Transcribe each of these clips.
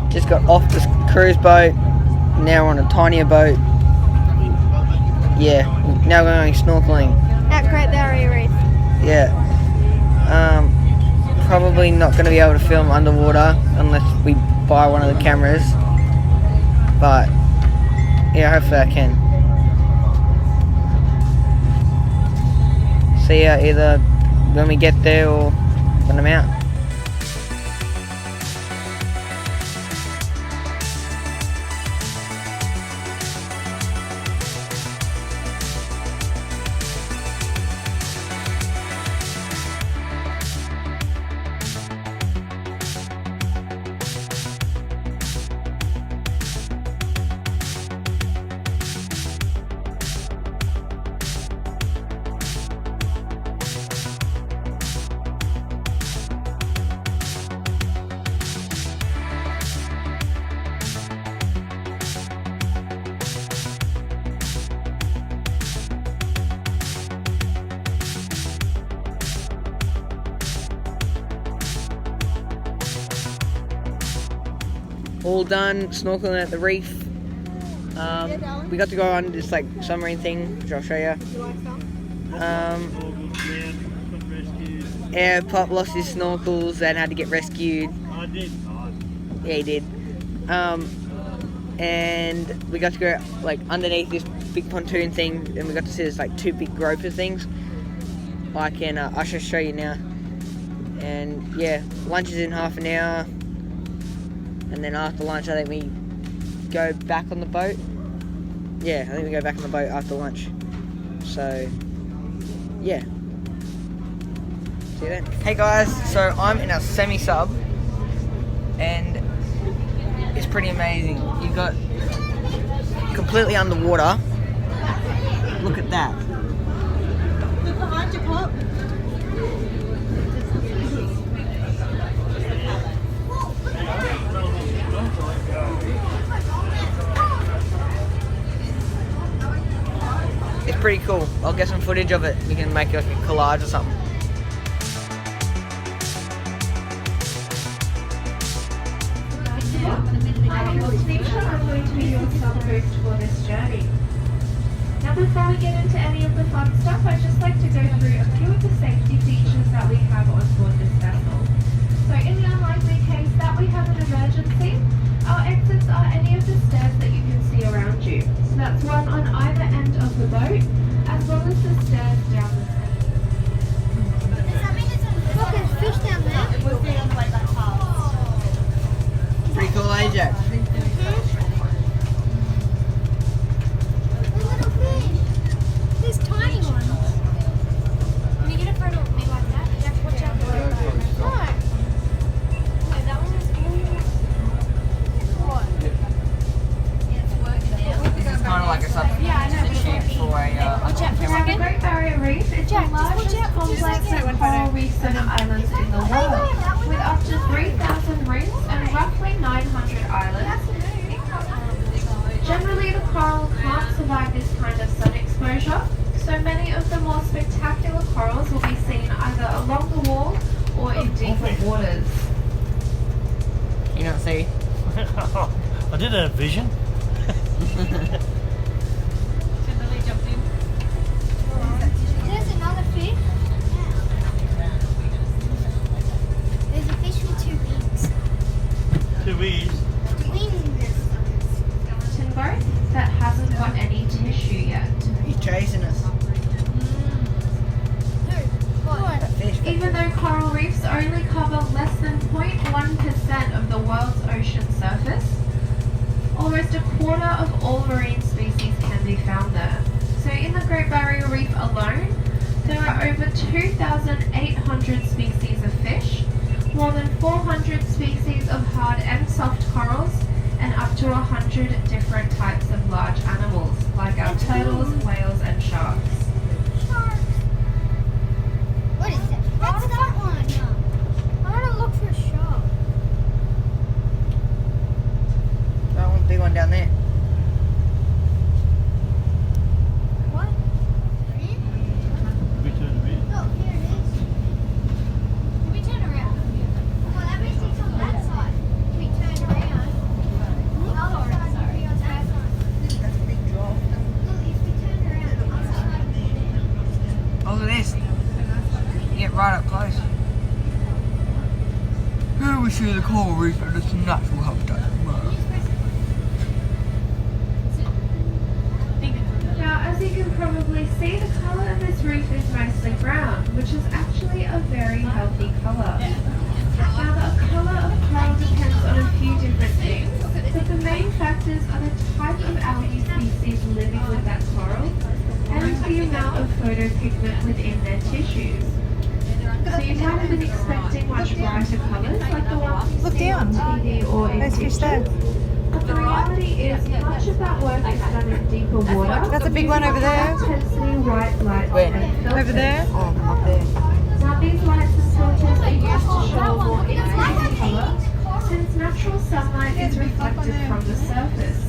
Just got off the cruise boat. Now we're on a tinier boat. Yeah, now we're going snorkeling. At Great Barrier Reef. Yeah. Probably not going to be able to film underwater unless we buy one of the cameras. But yeah, hopefully I can. See ya either when we get there or when I'm out. All done snorkeling at the reef. We got to go on this like submarine thing, which I'll show you. Yeah, Pop lost his snorkels and had to get rescued. I did. Yeah, he did. And we got to go like underneath this big pontoon thing, and we got to see this like two big groper things. I shall show you now. And yeah, lunch is in half an hour. And then after lunch, I think we go back on the boat. Yeah, I think we go back on the boat after lunch. So, yeah. See you then. Hey guys, so I'm in a semi-sub. And it's pretty amazing. You got completely underwater. Look at that. Look behind you, Pop. It's pretty cool. I'll get some footage of it. We can make like a collage or something. I'm going to be your sub-host for this journey. Now before we get into any of the fun stuff, I'd just like to go through a few of the safety features that we have on board this vessel. So in the unlikely case that we have an emergency, our exits are any of the stairs that you can see around you. So that's one on either end of the boat, as well as the stairs down the center. Does that mean look, there's fish down there? It would be on the way back past. Pretty cool, eh, Jack? Little fish. There's tiny ones. Can you get a photo of me like that? Jack, watch out. No. Wait, that one is what? Yeah, it's working now. This is kind of like a substitute for a Watch out for a Now, the second. Great Barrier Reef is Jack, the just watch largest out for just a complex second. of coral reefs and islands in the world, with up to 3,000 reefs and roughly 900 islands. Generally, the coral can't survive this kind of sun exposure, so many of the more spectacular corals will be seen either along the wall or in deeper waters. You don't see? I did have vision. There's another fish. There's a fish with two wings. Two ears. Wings. Timbo that hasn't got any tissue yet. He's chasing us. What? That fish. Even though coral reefs only cover less than 0.1% of the world's ocean surface, almost a see the coral reef at its natural habitat. Now, as you can probably see, the colour of this reef is mostly brown, which is actually a very healthy colour. Now, the colour of coral depends on a few different things, but the main factors are the type of algae species living with that coral and the amount of photopigment within their tissues. So you might have been expecting much brighter colours like the ones you see on TV or in pictures. But the reality is much of that work is done in deeper water. That's a big one over there. Intensity white lights Where? and filters. Over there? Oh, up there. Now these lights and filters are used to show a more intense colour since natural sunlight is reflected from the surface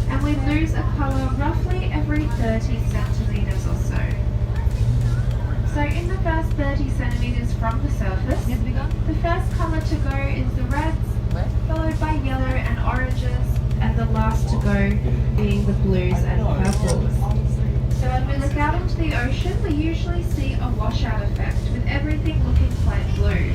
and we lose a colour roughly every 30 centimetres or so. So in the first 30 centimetres from the surface, the first colour to go is the reds, followed by yellow and oranges, and the last to go being the blues and purples. So when we look out into the ocean, we usually see a washout effect with everything looking quite blue.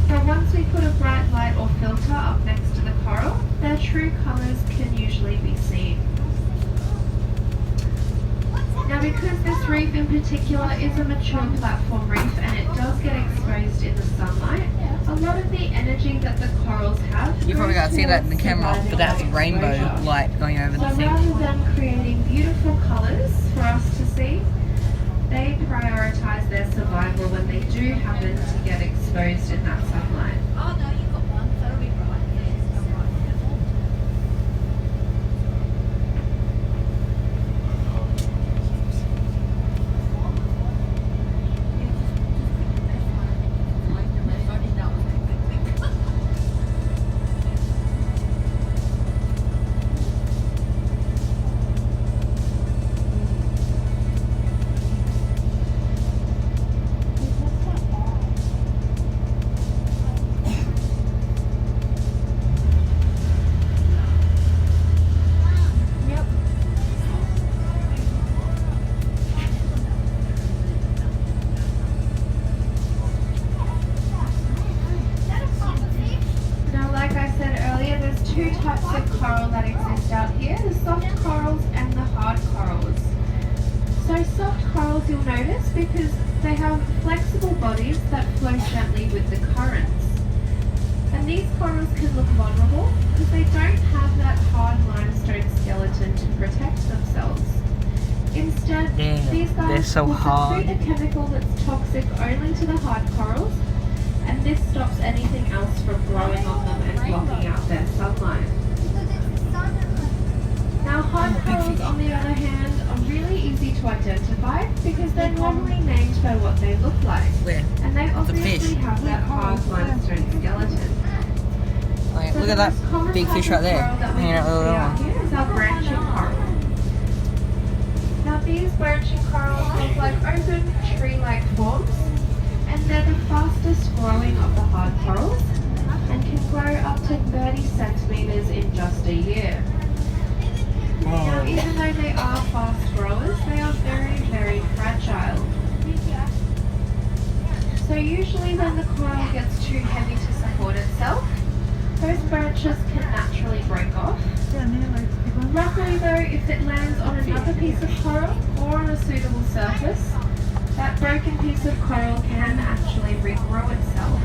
But once we put a bright light or filter up next to the coral, their true colours can usually be seen. Now because this reef in particular is a mature platform reef and it does get exposed in the sunlight, a lot of the energy that the corals have You probably goes can't see that in the towards camera, surviving but that's that rainbow exposure. light going over So the thing. rather than creating beautiful colours for us to see, they prioritise their survival when they do happen to get exposed in that sunlight. Oh no, you got one. That'll be right. Now, like I said earlier, there's two types of coral that exist out here, the soft corals and the hard corals. So soft corals you'll notice because they have flexible bodies that flow gently with the currents. And these corals can look vulnerable because they don't have that hard limestone skeleton to protect themselves. Instead, Damn, these guys they're so will hard. secrete a chemical that's toxic only to the hard corals, and this stops anything else from growing on them and blocking out their sunlight. Now hard corals on the other hand are really easy to identify because they're normally named by what they look like, Where? and they It's a obviously fish. have that hard limestone skeleton. Like, So look the at that most common big type fish of right there, coral that we hanging out can with a see little out one. here is our branching coral. Now these branching corals look like open tree-like forms, and they're the fastest growing of the hard corals and can grow up to 30 centimetres in just a year. Now even though they are fast growers, they are very, very fragile. So usually when the coral gets too heavy to support itself, those branches can naturally break off. Luckily though, if it lands on another piece of coral or on a suitable surface, that broken piece of coral can actually regrow itself.